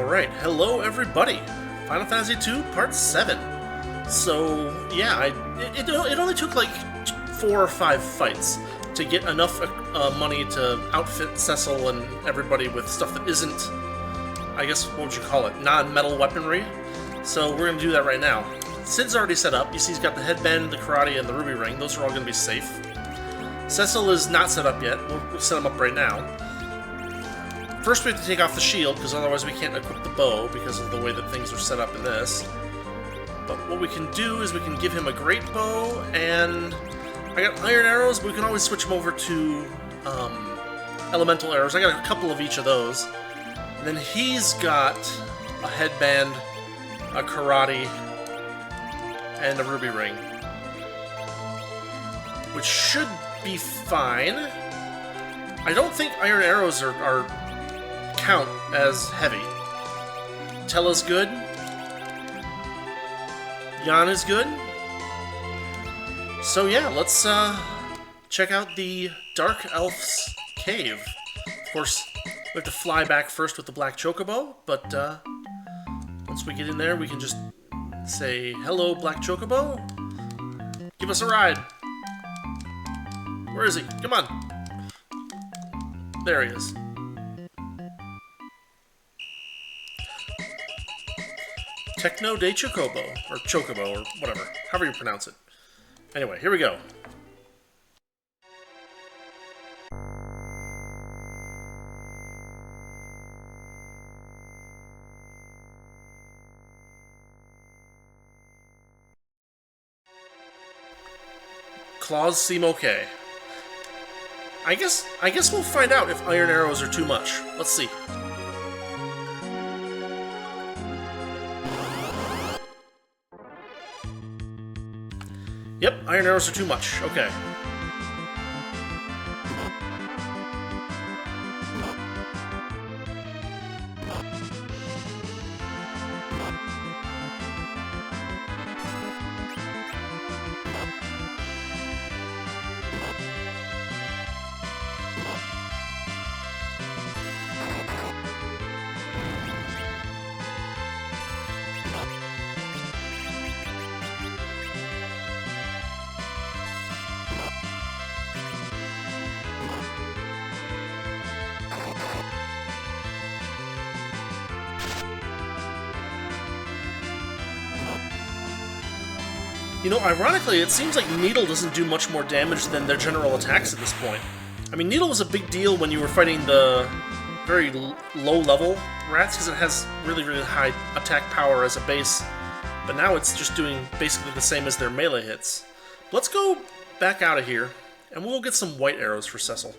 Alright, hello everybody! Final Fantasy II Part 7. So, yeah, it only took like 4 or 5 fights to get enough money to outfit Cecil and everybody with stuff that isn't, I guess, what would you call it, non-metal weaponry. So we're going to do that right now. Cid's already set up. You see he's got the headband, the karate, and the ruby ring. Those are all going to be safe. Cecil is not set up yet. We'll set him up right now. First we have to take off the shield, because otherwise we can't equip the bow because of the way that things are set up in this. But what we can do is we can give him a great bow, and I got iron arrows, but we can always switch them over to elemental arrows. I got a couple of each of those. And then he's got a headband, a karate, and a ruby ring, which should be fine. I don't think iron arrows are count as heavy. Tella's good. Yana's good. So yeah, let's check out the Dark Elf's cave. Of course, we have to fly back first with the black chocobo, but once we get in there, we can just say, "Hello, Black Chocobo. Give us a ride." Where is he? Come on. There he is. Techno de Chocobo, or Chocobo, or whatever, however you pronounce it. Anyway, here we go. Claws seem okay. I guess we'll find out if iron arrows are too much. Let's see. Yep, iron arrows are too much. Okay. You know, ironically, it seems like Needle doesn't do much more damage than their general attacks at this point. I mean, Needle was a big deal when you were fighting the very low-level rats, because it has really, really high attack power as a base, but now it's just doing basically the same as their melee hits. Let's go back out of here, and we'll get some white arrows for Cecil.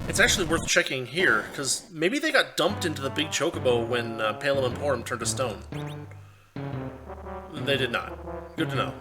It's actually worth checking here, because maybe they got dumped into the big chocobo when Palem Emporium turned to stone. They did not. Good to know.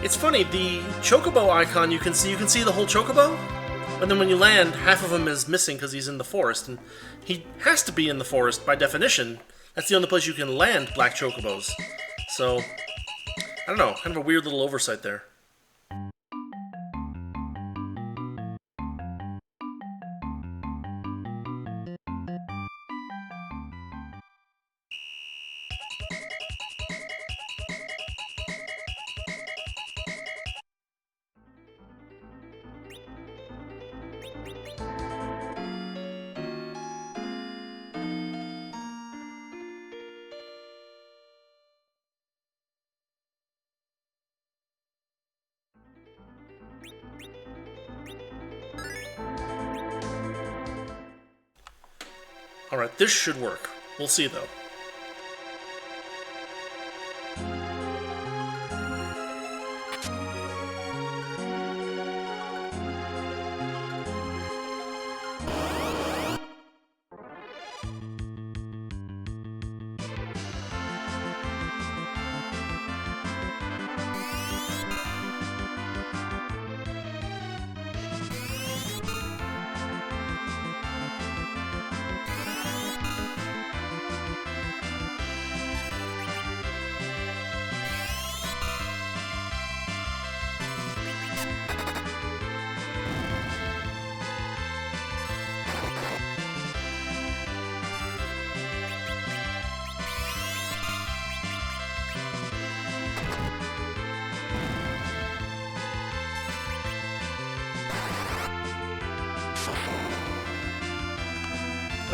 It's funny, the chocobo icon you can see the whole chocobo, and then when you land, half of him is missing because he's in the forest, and he has to be in the forest by definition. That's the only place you can land black chocobos. So, I don't know, kind of a weird little oversight there. Alright, this should work. We'll see, though.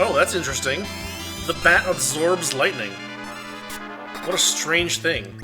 Oh, that's interesting. The bat absorbs lightning. What a strange thing.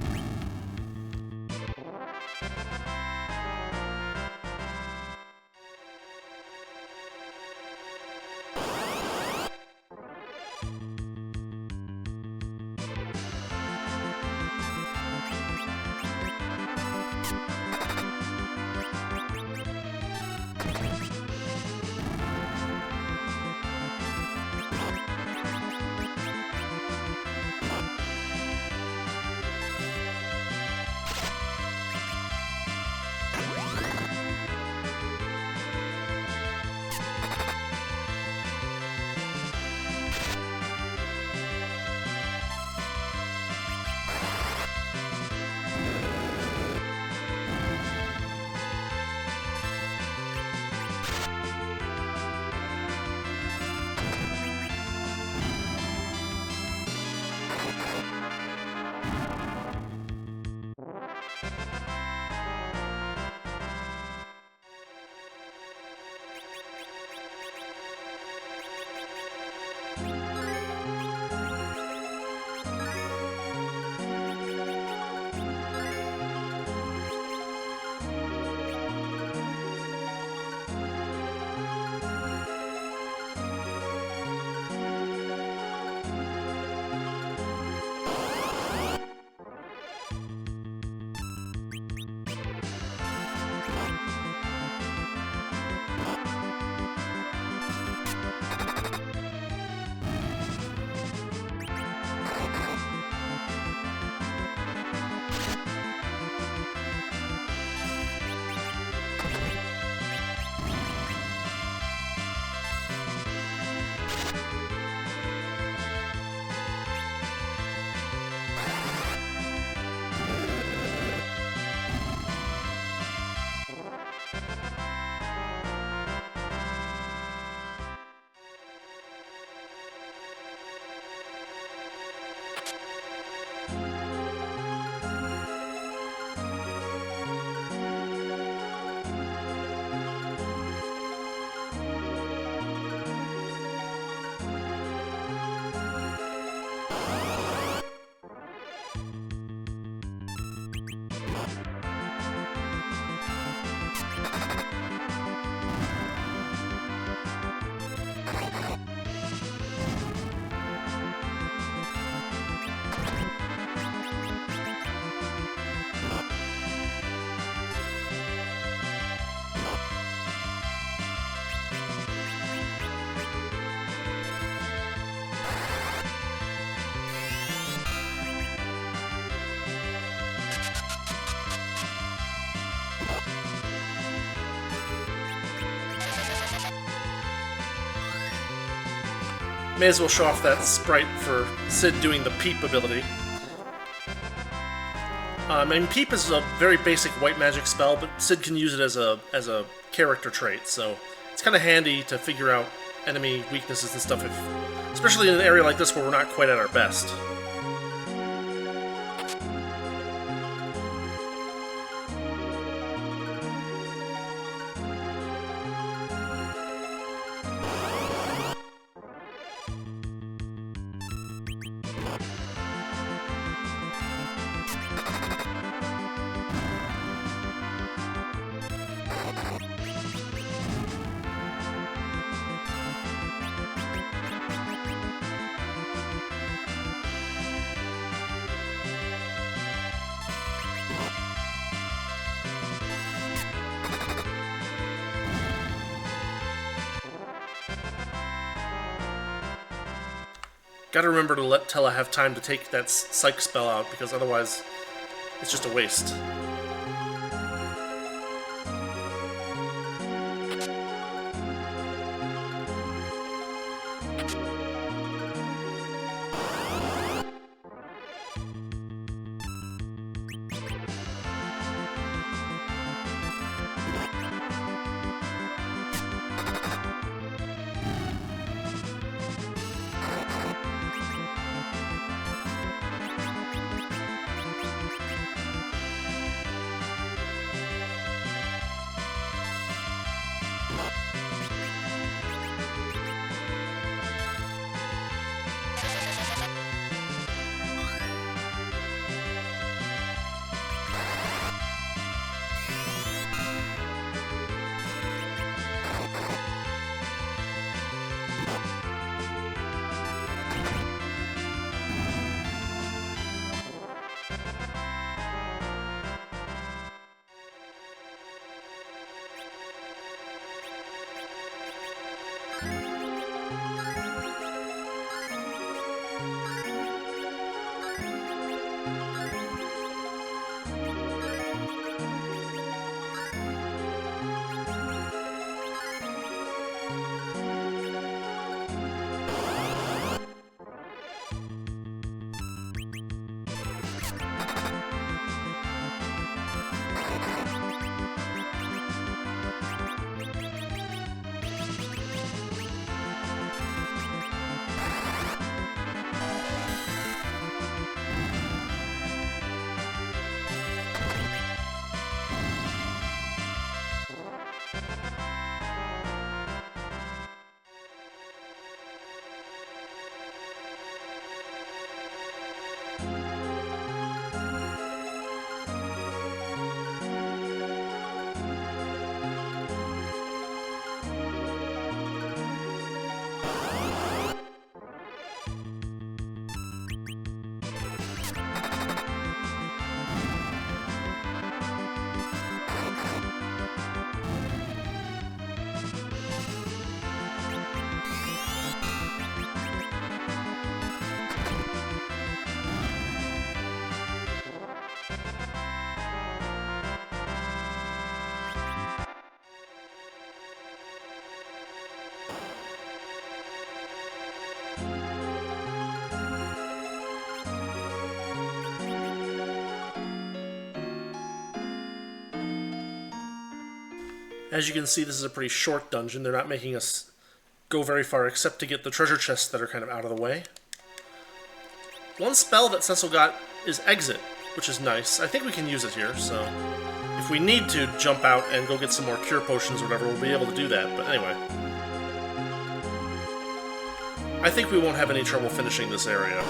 May as well show off that sprite for Sid doing the Peep ability. And Peep is a very basic white magic spell, but Sid can use it as a character trait, so it's kind of handy to figure out enemy weaknesses and stuff, especially in an area like this where we're not quite at our best. Gotta remember to let Tella have time to take that psych spell out, because otherwise it's just a waste. As you can see, this is a pretty short dungeon. They're not making us go very far except to get the treasure chests that are kind of out of the way. One spell that Cecil got is Exit, which is nice. I think we can use it here, so if we need to jump out and go get some more cure potions or whatever, we'll be able to do that. But anyway, I think we won't have any trouble finishing this area.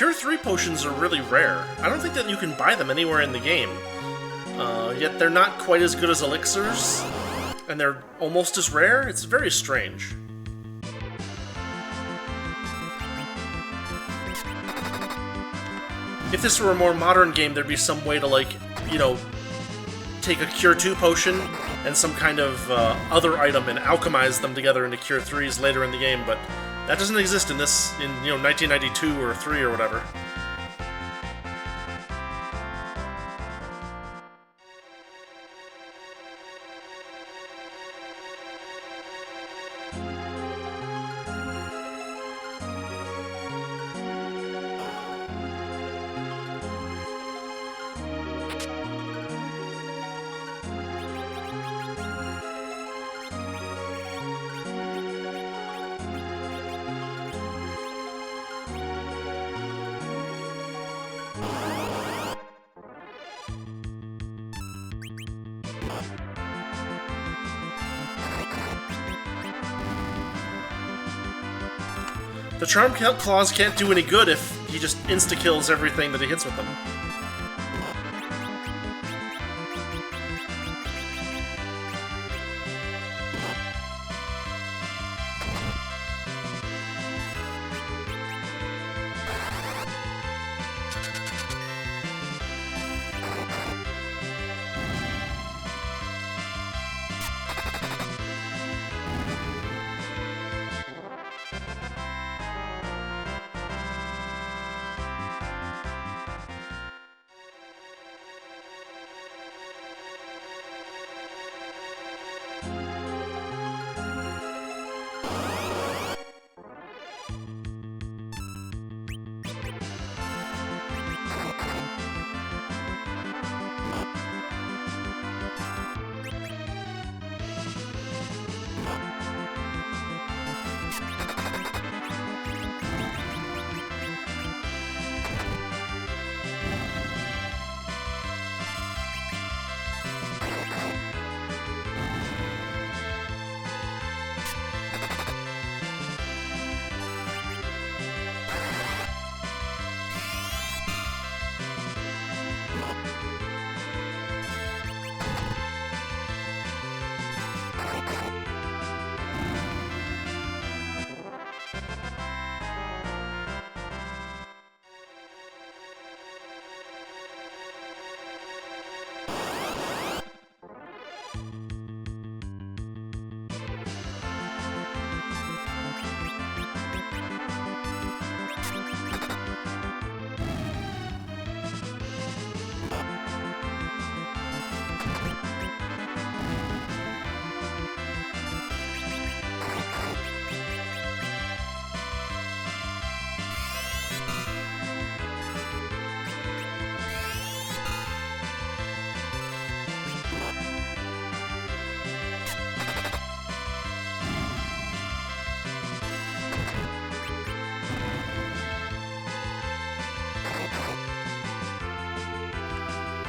Cure 3 potions are really rare. I don't think that you can buy them anywhere in the game. Yet they're not quite as good as elixirs, and they're almost as rare. It's very strange. If this were a more modern game, there'd be some way to, like, you know, take a Cure 2 potion and some kind of other item and alchemize them together into Cure 3s later in the game, but that doesn't exist in this, in, 1992 or 3 or whatever. The Charm Claws can't do any good if he just insta-kills everything that he hits with them.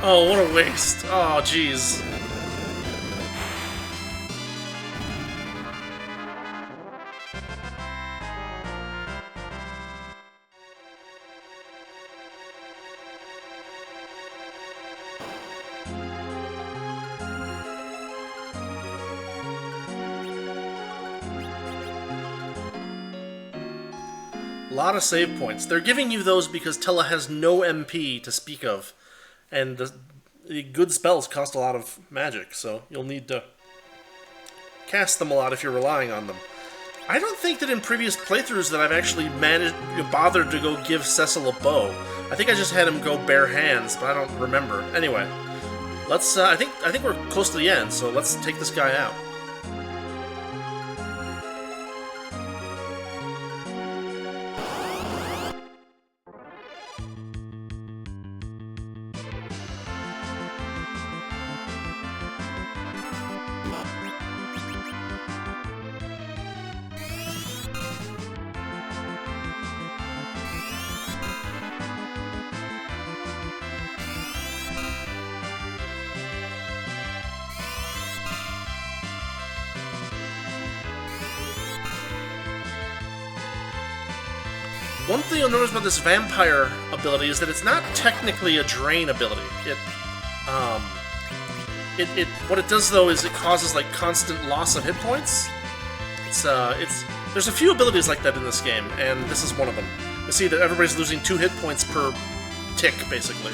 Oh, what a waste. Oh, jeez. A lot of save points. They're giving you those because Tella has no MP to speak of. And the good spells cost a lot of magic, so you'll need to cast them a lot if you're relying on them. I don't think that in previous playthroughs that I've actually bothered to go give Cecil a bow. I think I just had him go bare hands, but I don't remember. Anyway, let's. I think we're close to the end, so let's take this guy out. One thing you'll notice about this vampire ability is that it's not technically a drain ability. What it does though is it causes like constant loss of hit points. There's a few abilities like that in this game, and this is one of them. You see that everybody's losing 2 hit points per tick, basically.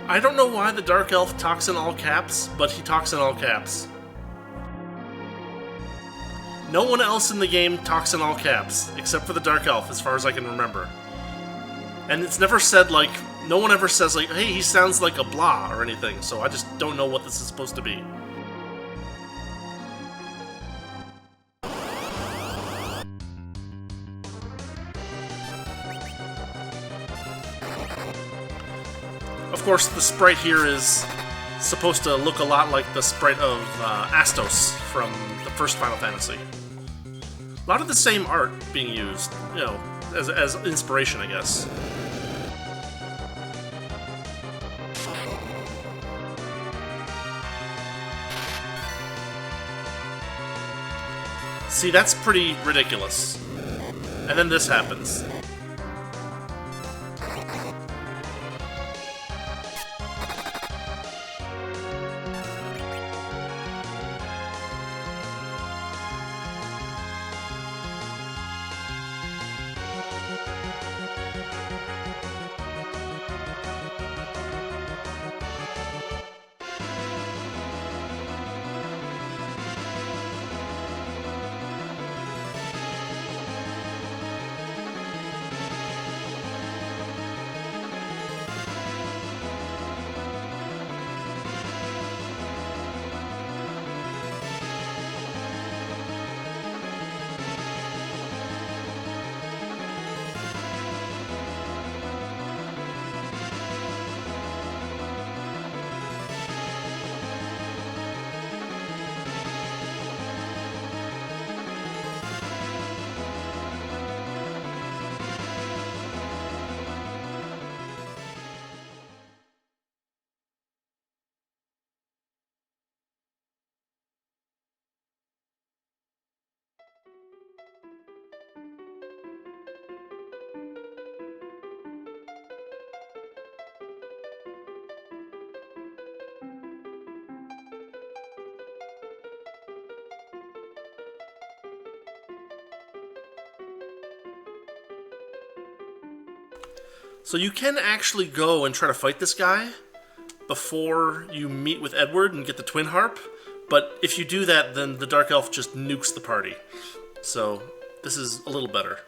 I don't know why the Dark Elf talks in all caps, but he talks in all caps. No one else in the game talks in all caps, except for the Dark Elf, as far as I can remember. And it's never said, like, no one ever says, like, hey, he sounds like a blah or anything, so I just don't know what this is supposed to be. Of course, the sprite here is supposed to look a lot like the sprite of Astos from the first Final Fantasy. A lot of the same art being used, you know, as inspiration, I guess. See, that's pretty ridiculous. And then this happens. So you can actually go and try to fight this guy before you meet with Edward and get the twin harp, but if you do that, then the Dark Elf just nukes the party. So this is a little better.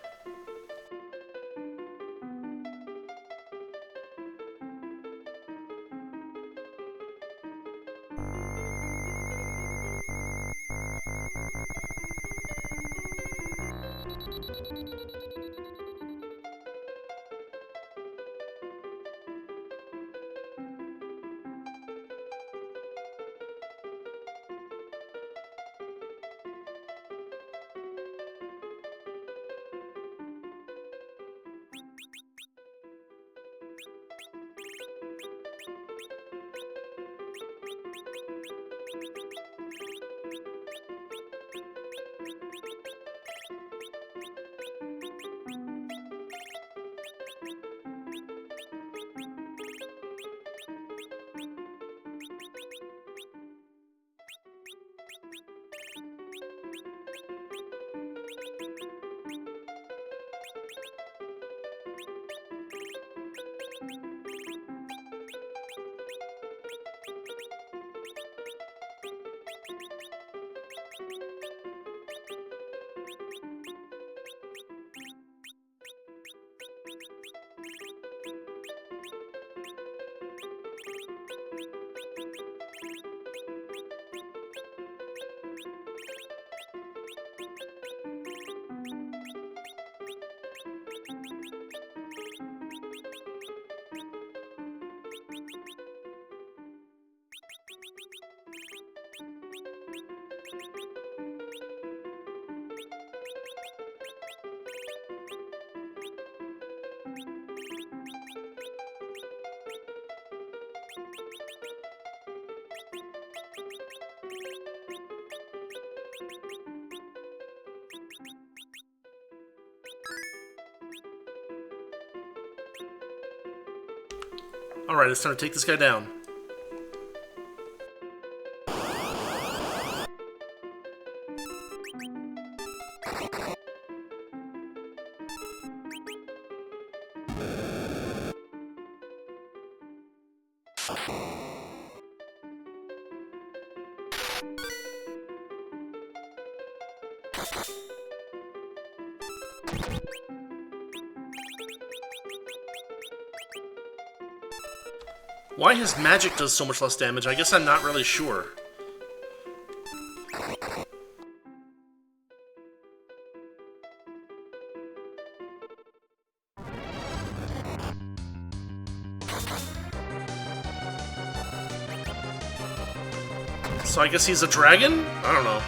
Alright, it's time to take this guy down. Why his magic does so much less damage, I guess I'm not really sure. So I guess he's a dragon? I don't know.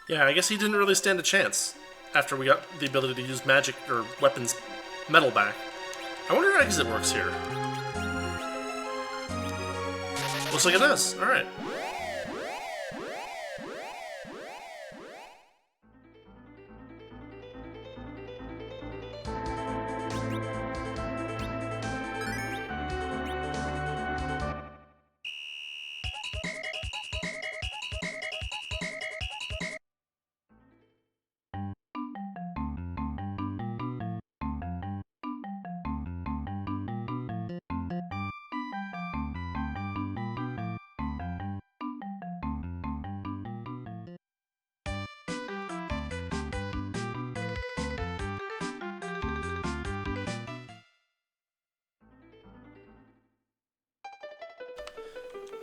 Yeah, I guess he didn't really stand a chance after we got the ability to use magic or weapons metal back. I wonder how exit works here. Looks like it does. Alright.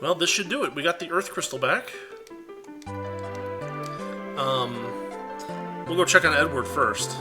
Well, this should do it. We got the Earth Crystal back. We'll go check on Edward first.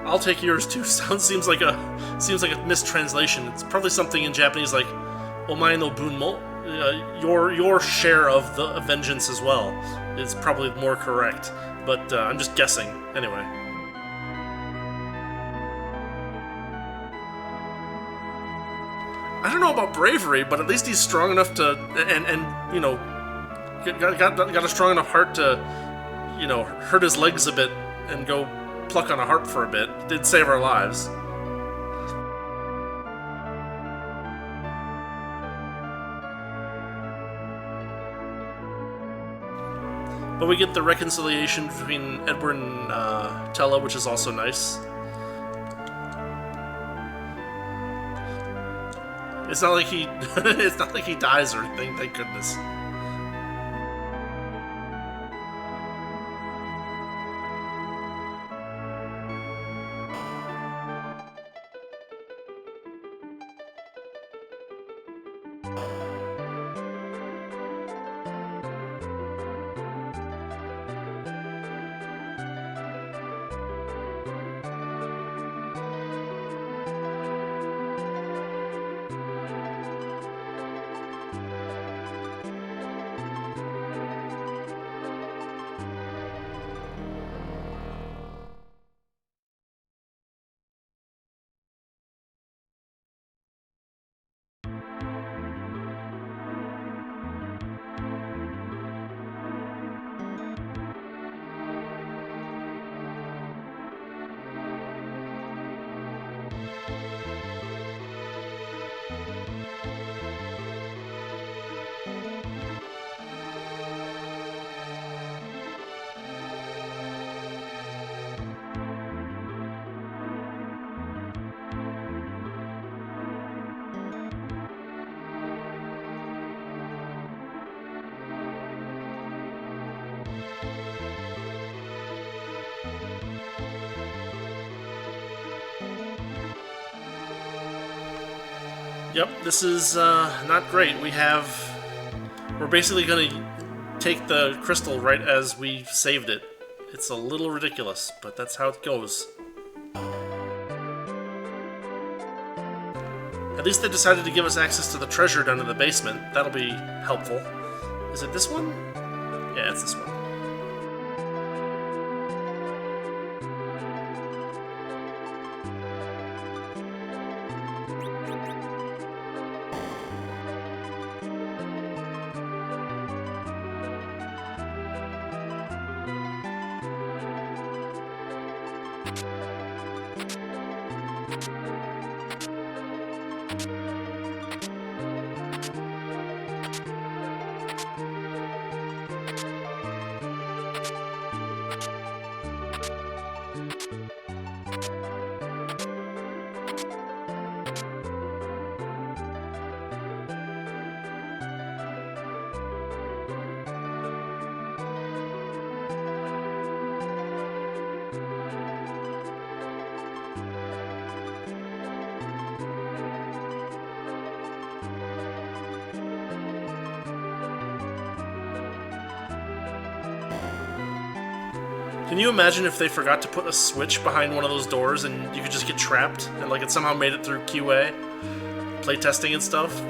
I'll take yours too. Seems like a mistranslation. It's probably something in Japanese like "omae no bun mo," your share of the vengeance as well is probably more correct. But I'm just guessing anyway. I don't know about bravery, but at least he's strong enough to and you know got a strong enough heart to hurt his legs a bit and go pluck on a harp for a bit. It did save our lives. But we get the reconciliation between Edward and Tella, which is also nice. It's not like he it's not like he dies or anything, thank goodness. Yep, this is not great. We're basically going to take the crystal right as we saved it. It's a little ridiculous, but that's how it goes. At least they decided to give us access to the treasure down in the basement. That'll be helpful. Is it this one? Yeah, it's this one. Can you imagine if they forgot to put a switch behind one of those doors and you could just get trapped and like it somehow made it through QA, playtesting and stuff?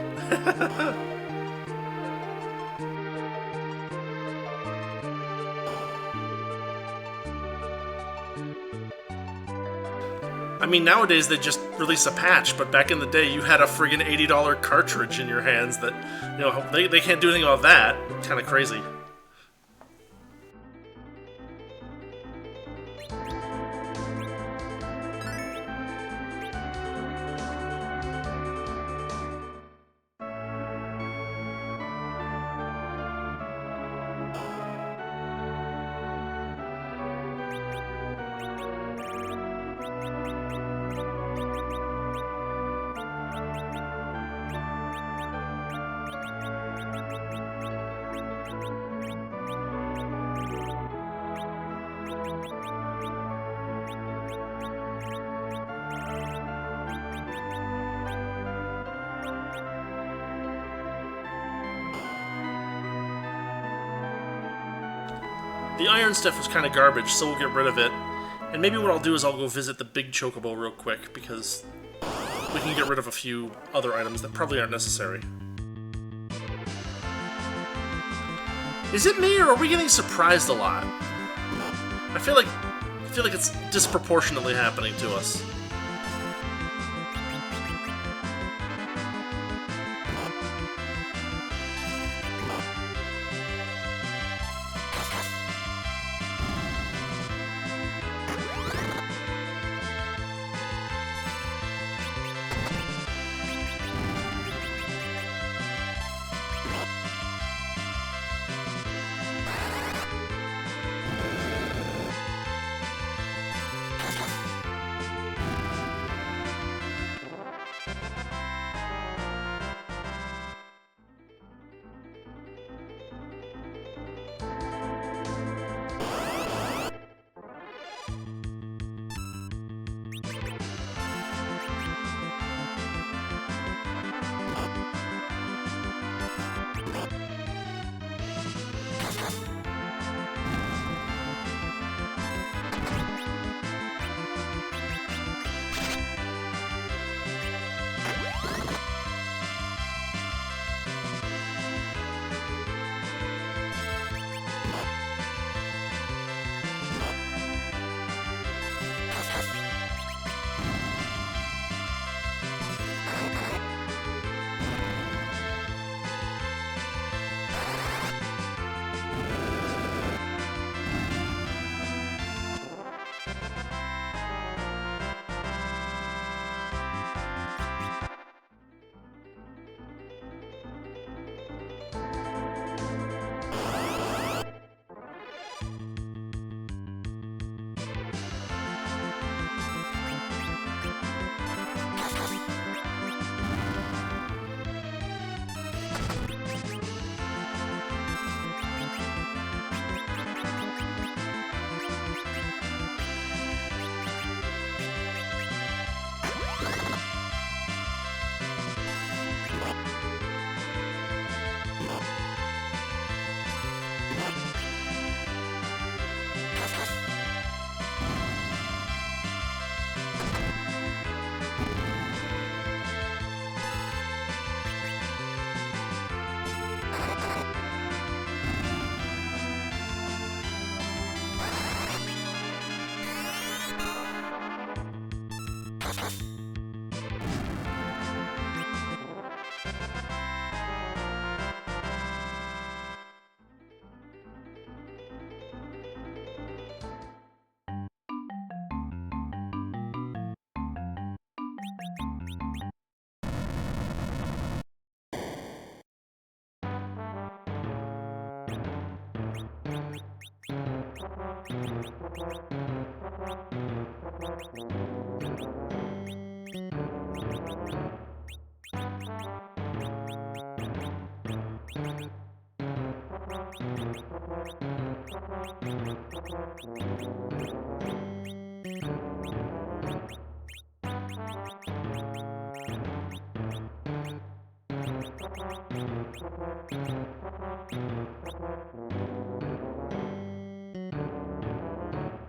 I mean, nowadays they just release a patch, but back in the day you had a friggin' $80 cartridge in your hands that, you know, they can't do anything about that. Kind of crazy. The iron stuff was kind of garbage, so we'll get rid of it. And maybe what I'll do is I'll go visit the big chocobo real quick, because we can get rid of a few other items that probably aren't necessary. Is it me, or are we getting surprised a lot? I feel like it's disproportionately happening to us. Thank you. 「 Thank you. 「 Thank you. 」 Thank you. 「 Thank you. 「 Thank you. 「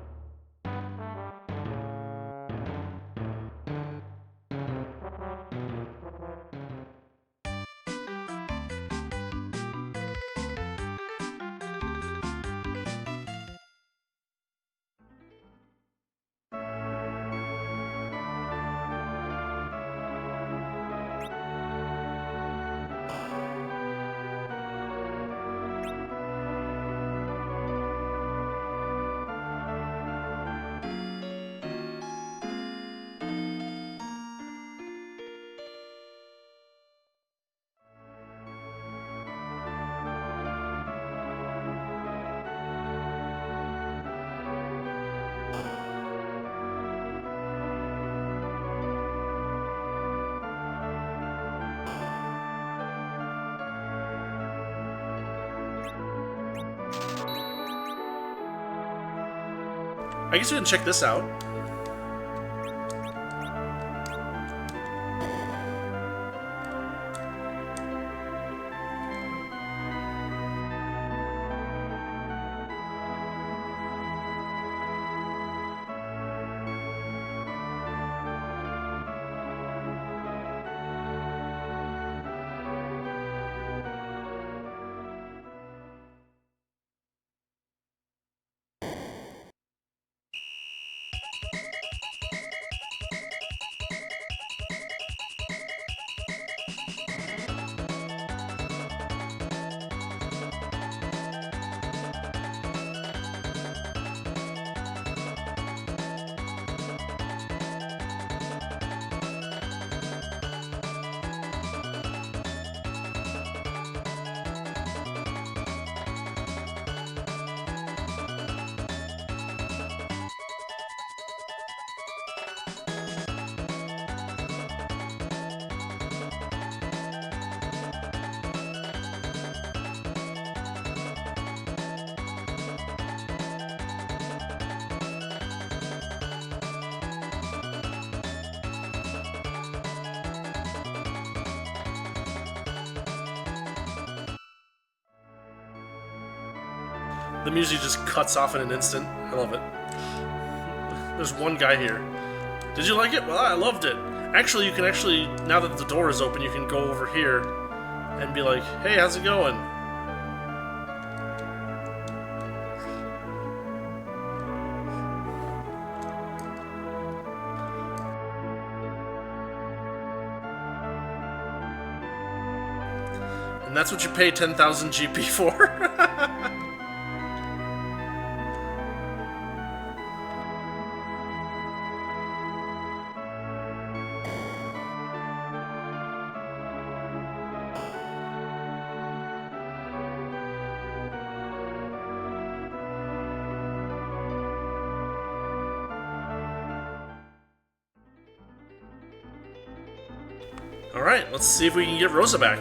I guess we can check this out. The music just cuts off in an instant. I love it. There's one guy here. Did you like it? Well, I loved it. Actually, you can now that the door is open, you can go over here and be like, hey, how's it going? And that's what you pay 10,000 GP for? Alright, let's see if we can get Rosa back.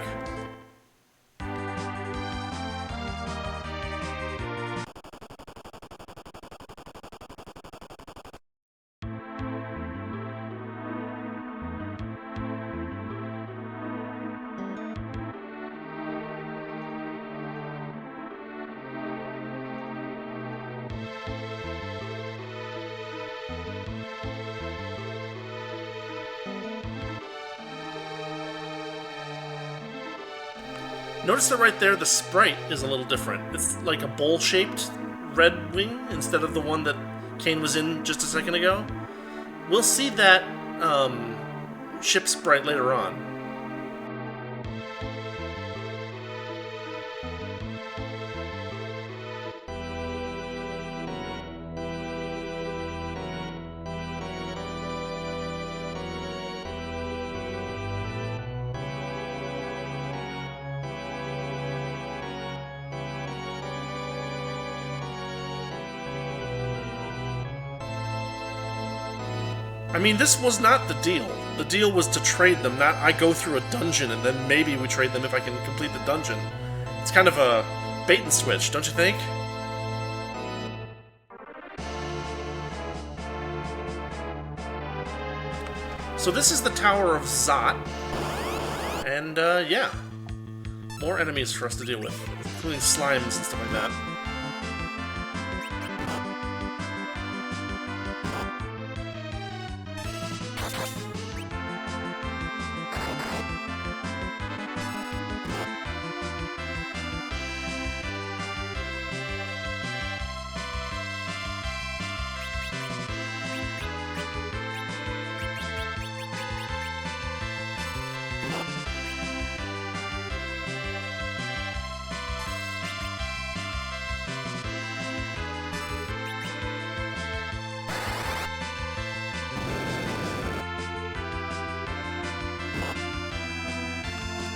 Notice that right there, the sprite is a little different. It's like a bowl-shaped red wing instead of the one that Kane was in just a second ago. We'll see that ship sprite later on. I mean, this was not the deal. The deal was to trade them, not I go through a dungeon and then maybe we trade them if I can complete the dungeon. It's kind of a bait and switch, don't you think? So this is the Tower of Zot. And, yeah. More enemies for us to deal with, including slimes and stuff like that.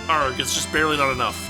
Arg, it's just barely not enough.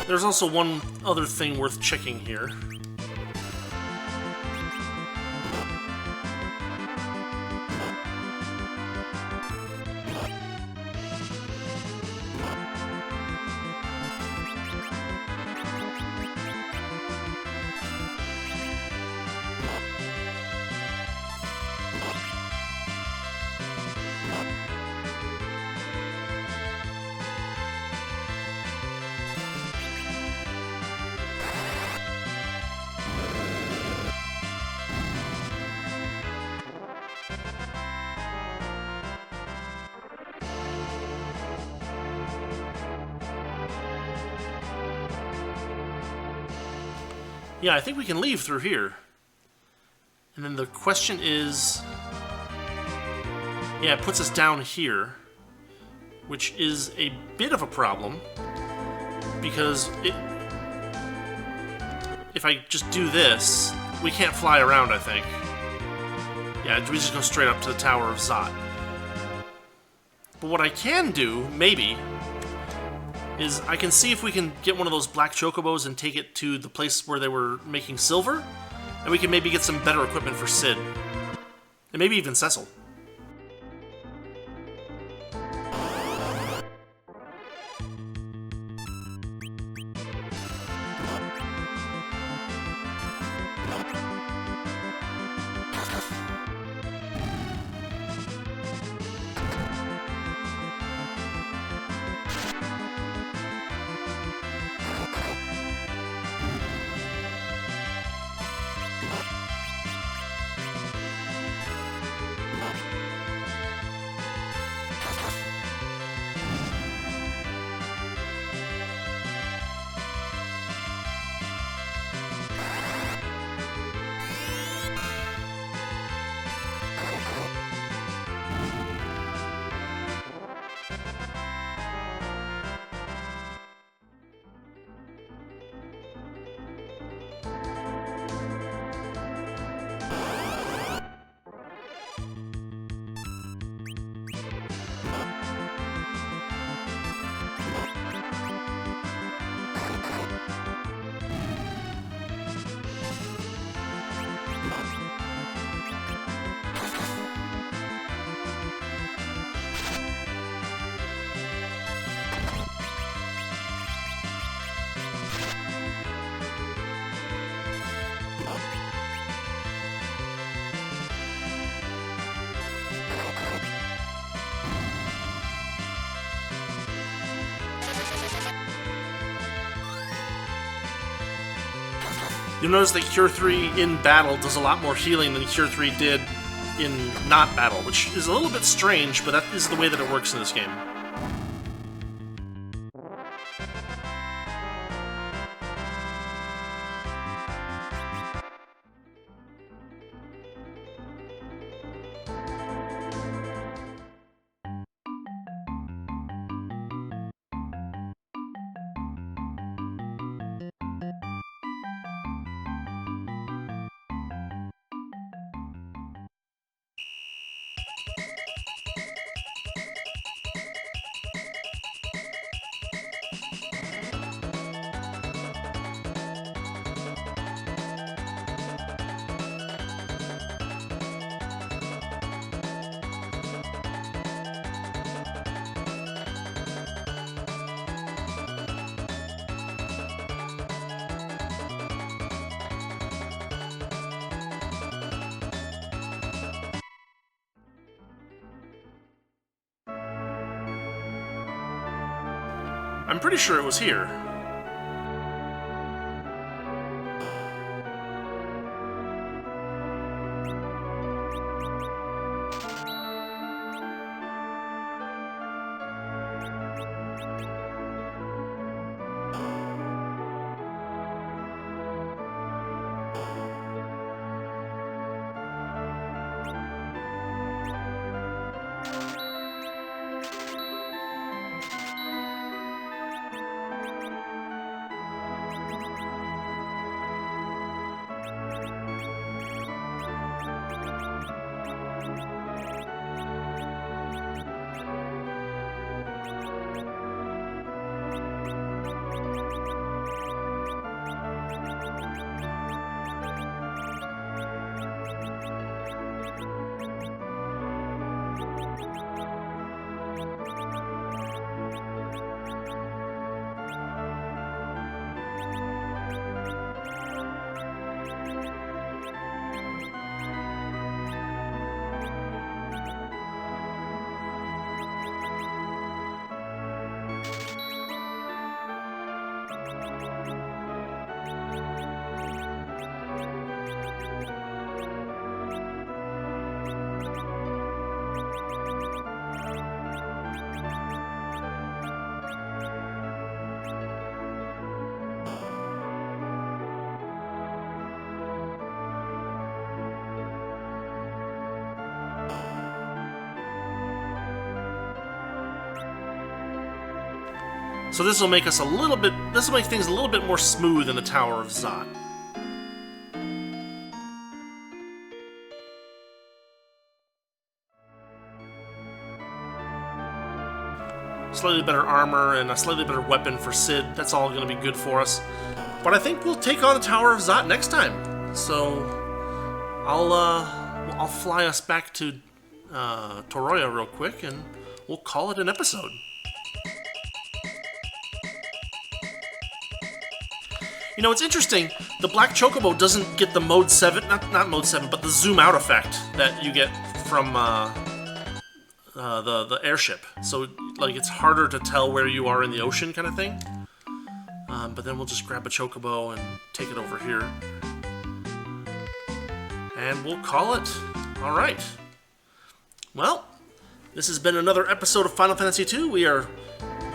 There's also one other thing worth checking here. Yeah, I think we can leave through here. And then the question is... Yeah, it puts us down here, which is a bit of a problem, because if I just do this, we can't fly around, I think. Yeah, we just go straight up to the Tower of Zot. But what I can do, maybe, is I can see if we can get one of those black chocobos and take it to the place where they were making silver, and we can maybe get some better equipment for Sid. And maybe even Cecil. You'll notice that Cure 3 in battle does a lot more healing than Cure 3 did in not battle, which is a little bit strange, but that is the way that it works in this game. I'm pretty sure it was here. So this will make us a little bit. This will make things a little bit more smooth in the Tower of Zot. Slightly better armor and a slightly better weapon for Sid. That's all going to be good for us. But I think we'll take on the Tower of Zot next time. So I'll fly us back to Toroya real quick, and we'll call it an episode. You know, it's interesting, the Black Chocobo doesn't get the Mode 7, not Mode 7, but the zoom out effect that you get from the airship. So, like, it's harder to tell where you are in the ocean kind of thing. But then we'll just grab a Chocobo and take it over here. And we'll call it. Alright. Well, this has been another episode of Final Fantasy II. We are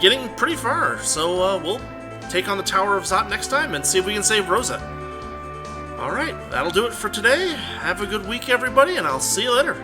getting pretty far, so we'll take on the Tower of Zot next time and see if we can save Rosa. Alright, that'll do it for today. Have a good week, everybody, and I'll see you later.